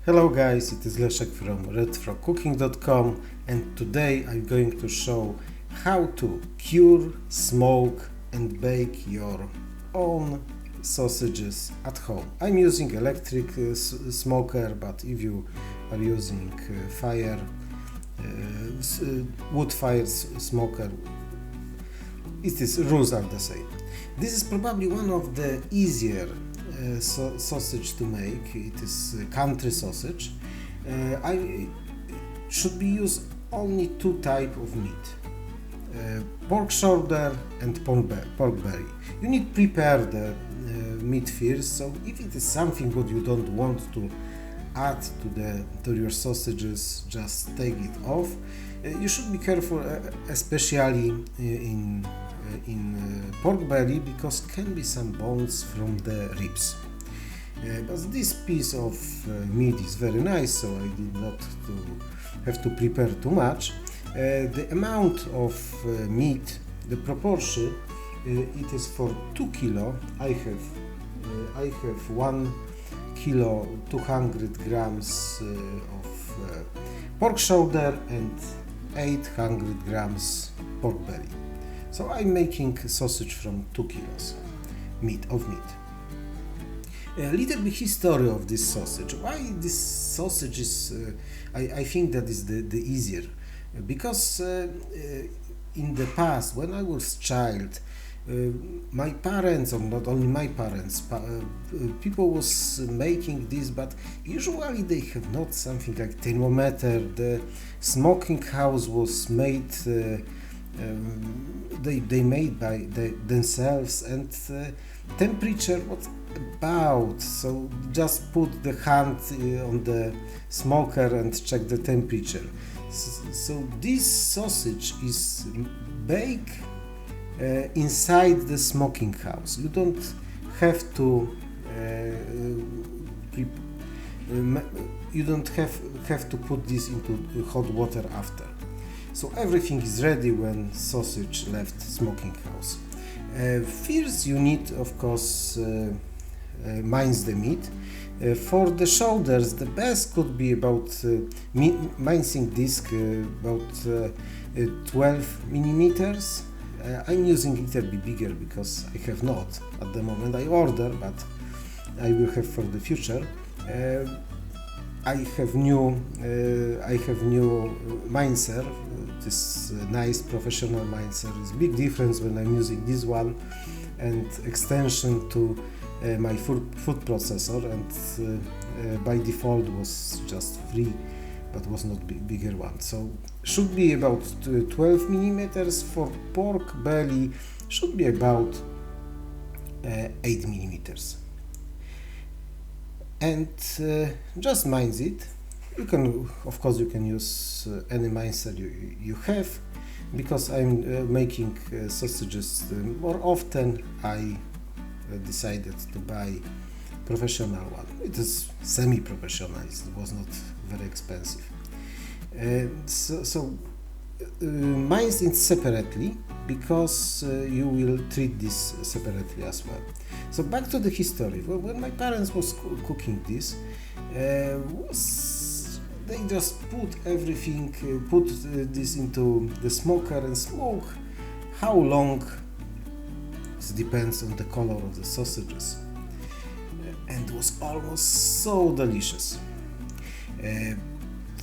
Hello guys, it is Leszek from redfrogcooking.com and today I'm going to show how to cure, smoke and bake your own sausages at home. I'm using electric smoker, but if you are using wood fired smoker, rules are the same. This is probably one of the easier sausage to make. It is country sausage. I should be used only two type of meat, pork shoulder and pork belly. You need to prepare the meat first, so if it is something what you don't want to add to your sausages, just take it off. You should be careful, especially in pork belly, because can be some bones from the ribs. But this piece of meat is very nice, so I did not have to prepare too much. The amount of meat, the proportion, it is for 2 kilo. I have 1 kilo 200 grams of pork shoulder and 800 grams pork belly. So I'm making sausage from 2 kilos of meat. A little bit history of this sausage. Why this sausage is, I think that is the easier. Because in the past, when I was child, my parents, or not only my parents, people was making this, but usually they have not something like thermometer. The smoking house was made they made by themselves, and temperature was about, so just put the hand on the smoker and check the temperature. So this sausage is baked inside the smoking house. You don't have to have to put this into hot water after. So everything is ready when sausage left smoking house. First you need, of course, mince the meat. For the shoulders, the best could be about mincing disc about 12 millimeters. I'm using it a little bit bigger because I have not at the moment. I order, but I will have for the future. I have new mincer. This nice professional mincer. It's a big difference when I'm using this one and extension to my food processor, and by default was just free, but was not bigger one. So should be about 12 millimeters. For pork belly should be about 8 millimeters. And just mince it. You can, of course, you can use any mincer you have. Because I'm making sausages more often, I decided to buy professional one. It is semi-professional. It was not very expensive. Mince it separately, because you will treat this separately as well. So back to the history. Well, when my parents was cooking this, they just put everything, this into the smoker and smoke. How long? It depends on the color of the sausages, and it was almost so delicious.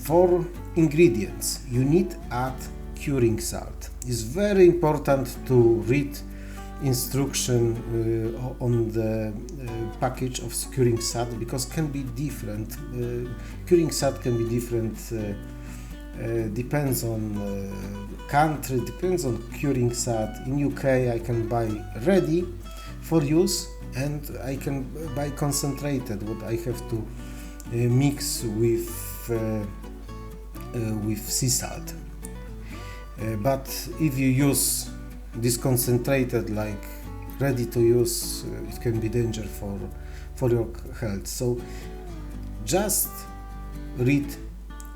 For ingredients, you need to add curing salt. It's very important to read instruction on the package of curing salt, because can be different. Curing salt can be different. Depends on country, depends on curing salt. In UK I can buy ready for use, and I can buy concentrated, what I have to mix with sea salt. But if you use this concentrated, like ready to use, it can be danger for your health. So just read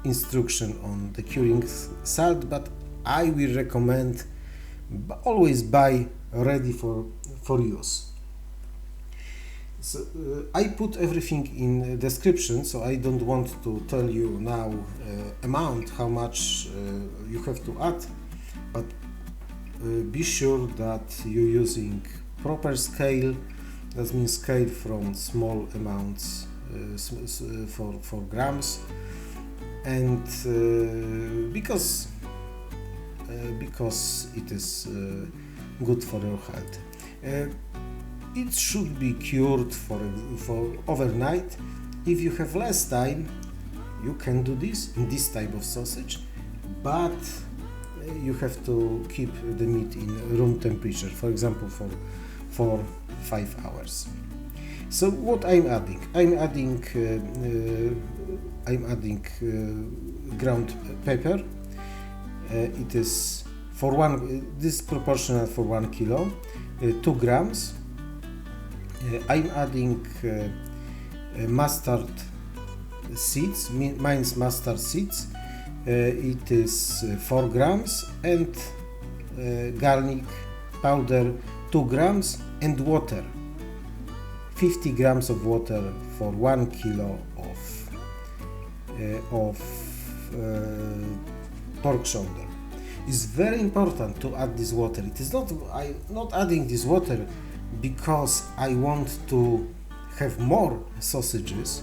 instruction on the curing salt, but I will recommend always buy ready for use. So I put everything in description, so I don't want to tell you now amount how much you have to add, but be sure that you're using proper scale. That means scale from small amounts for grams, and because it is good for your health. It should be cured for overnight. If you have less time, you can do this in this type of sausage, but you have to keep the meat in room temperature, for example, for 5 hours. So what I'm adding? I'm adding ground pepper. It is this is proportional for 1 kilo, 2 grams. I'm adding mustard seeds, minced mustard seeds. It is 4 grams, and garlic powder 2 grams, and water 50 grams of water for 1 kilo of pork shoulder. It's very important to add this water. It is I'm not adding this water because I want to have more sausages,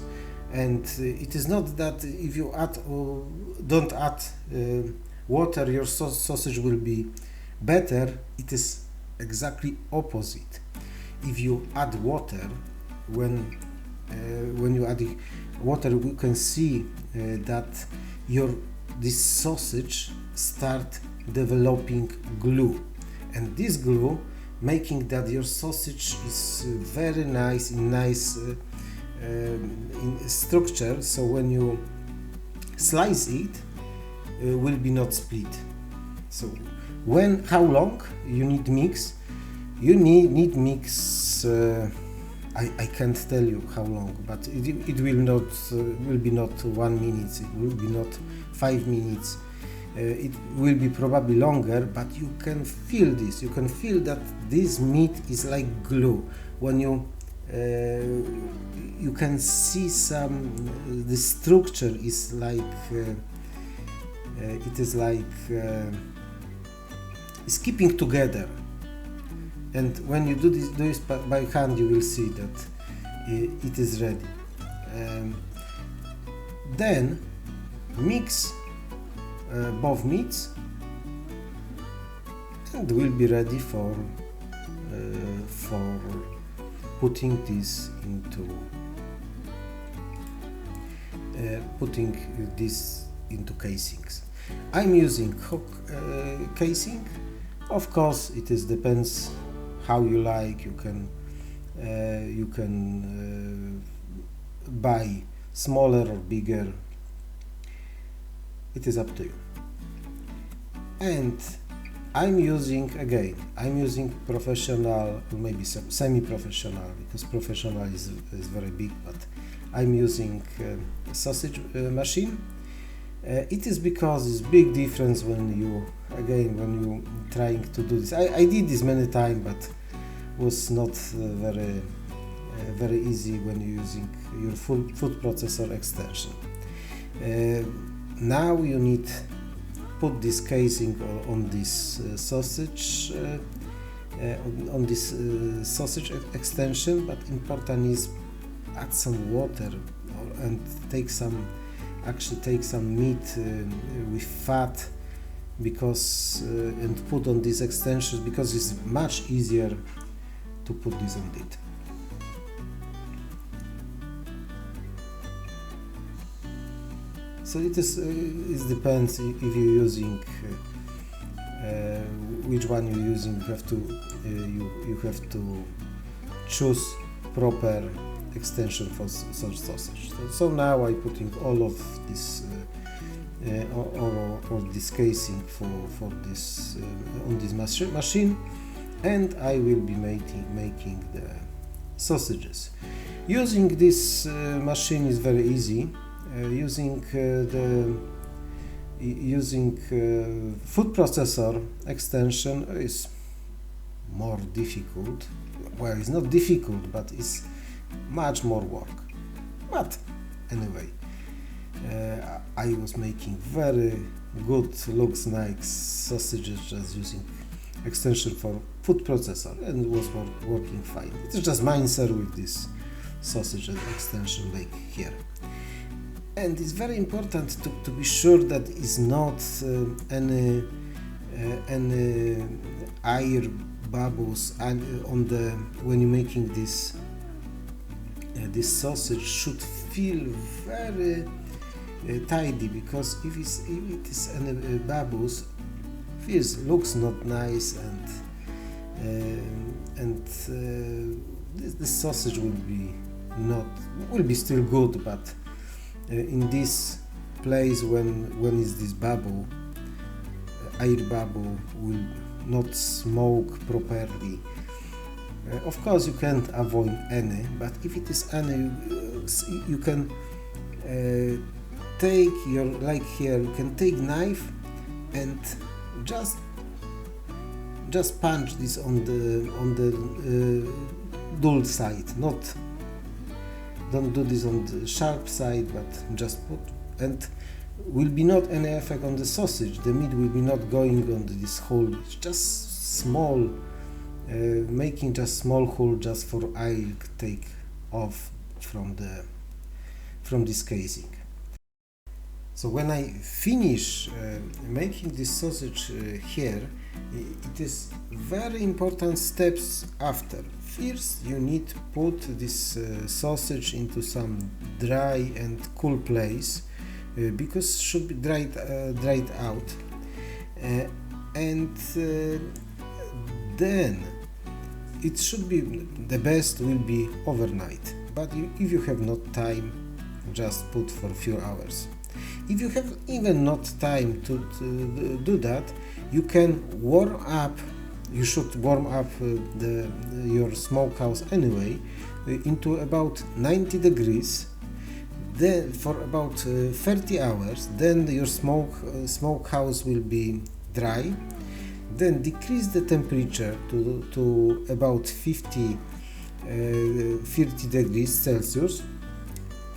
and it is not that if you don't add water, your sausage will be better. It is exactly opposite. If you add water, when you add water, you can see that this sausage start developing glue, and this glue making that your sausage is very nice in structure, so when you slice it, will be not split. So how long you need mix? You need mix. I can't tell you how long, but it will be not 1 minute. It will be not 5 minutes. It will be probably longer, but you can feel this. You can feel that this meat is like glue. When you can see the structure is like it's keeping together. And when you do this by hand, you will see that it is ready. Then mix both meats, and will be ready for putting this into casings. I'm using hook casing. Of course, it depends how you like. You can buy smaller or bigger. It is up to you. And I'm using professional, or maybe some semi-professional, because professional is very big, but I'm using sausage machine. It is because it's big difference when you trying to do this. I did this many times, but was not very easy when you're using your food processor extension. Now you need put this casing on this sausage sausage extension, but important is add some water and take some meat with fat, because and put on these extensions, because it's much easier to put this on it. So it depends if you're using which one you're using. You have to choose proper extension for such sausage. So now I'm putting all of this or this casing for this on this machine, and I will be making the sausages. Using this machine is very easy. Using food processor extension is more difficult. Well, it's not difficult, but it's much more work. But anyway, I was making very good, looks nice sausages just using extension for food processor, and it was working fine. It's just Mincing with this sausage and extension like here. And it's very important to be sure that it's not any air bubbles on the when you're making this sausage should feel very tidy, because if it is any bubbles, looks not nice, and this sausage will be still good, but in this place when is this bubble, air bubble will not smoke properly. Of course you can't avoid any, but if it is any, you can take your, like here, you can take knife and just punch this on the dull side. Don't do this on the sharp side, but just put, and will be not any effect on the sausage. The meat will be not going on this hole. It's just small, making just small hole just for air take off from this casing. So when I finish making this sausage here, it is very important steps after. First, you need to put this sausage into some dry and cool place, because should be dried out, and then it should be, the best will be overnight. But if you have not time, just put for a few hours. If you have even not time to do that, you can warm up. You should warm up your smokehouse anyway into about 90 degrees. Then for about 30 hours. Then your smokehouse will be dry. Then decrease the temperature to about 30 degrees Celsius,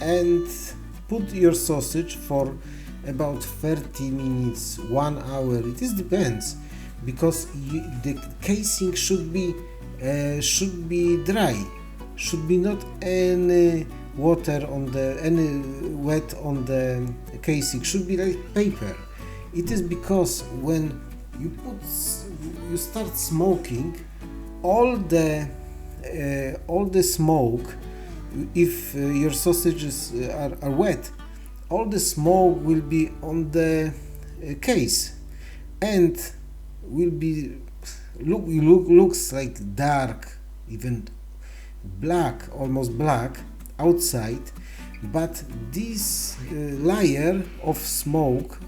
and put your sausage for about 30 minutes, 1 hour. It is depends, because the casing should be dry, should be not any water any wet on the casing, should be like paper. It is because when you start smoking, all the smoke, if your sausages are wet, all the smoke will be on the case, and will be looks like dark, even black, almost black outside, but this layer of smoke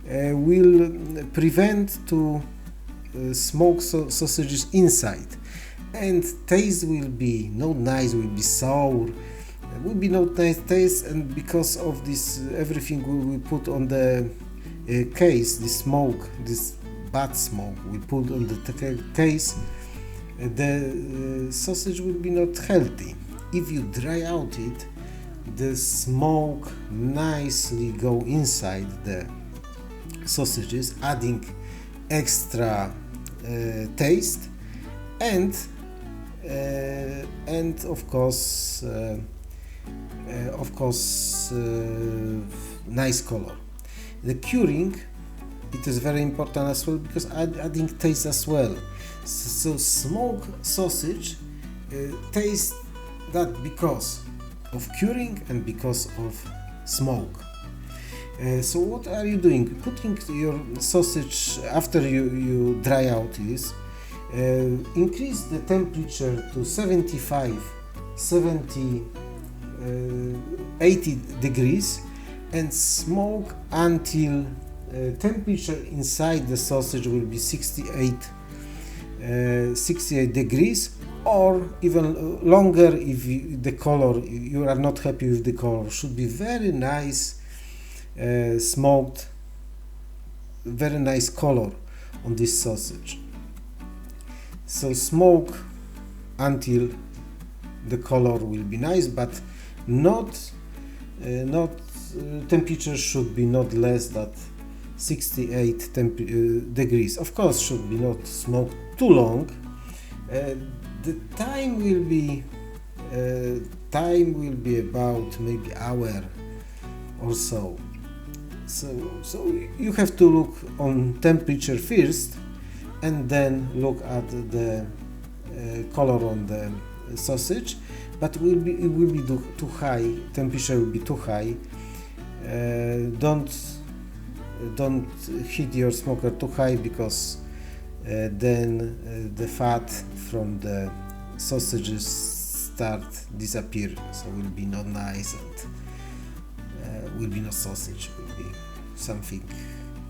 will prevent to smoke sausages inside, and taste will be not nice, will be sour, will be not nice taste. And because of this everything we put on the case, this smoke, this bad smoke we put on the case, the sausage will be not healthy. If you dry out it, the smoke nicely go inside the sausages, adding extra taste, and of course nice color. The curing, it is very important as well, because adding taste as well. So smoked sausage taste that because of curing and because of smoke. So what are you doing? Putting your sausage after you dry out this, increase the temperature to 80 degrees, and smoke until temperature inside the sausage will be 68 degrees, or even longer if the color, you are not happy with the color. Should be very nice smoked, very nice color on this sausage. So smoke until the color will be nice, but not temperature should be not less than 68 degrees. Of course, should be not smoked too long. The time will be about maybe hour or so. So you have to look on temperature first, and then look at the color on the sausage. But it will be too high. Temperature will be too high. Don't heat your smoker too high, because then the fat from the sausages start disappear. So it will be not nice, and will be not sausage. Will be something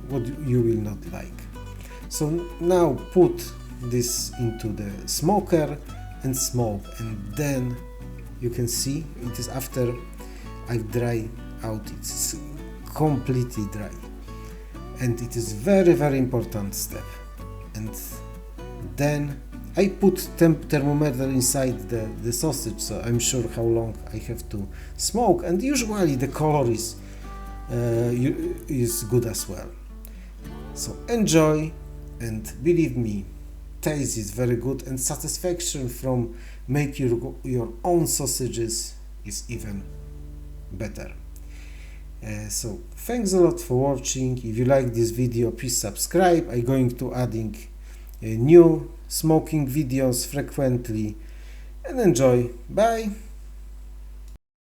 what you will not like. So now put this into the smoker and smoke, and then you can see it is after I've dried out, it's completely dry, and it is very important step. And then I put thermometer inside the sausage, so I'm sure how long I have to smoke, and usually the color is good as well. So enjoy, and believe me, taste is very good, and satisfaction from making your own sausages is even better. So thanks a lot for watching. If you like this video, please subscribe. I'm going to adding new smoking videos frequently, and enjoy. Bye.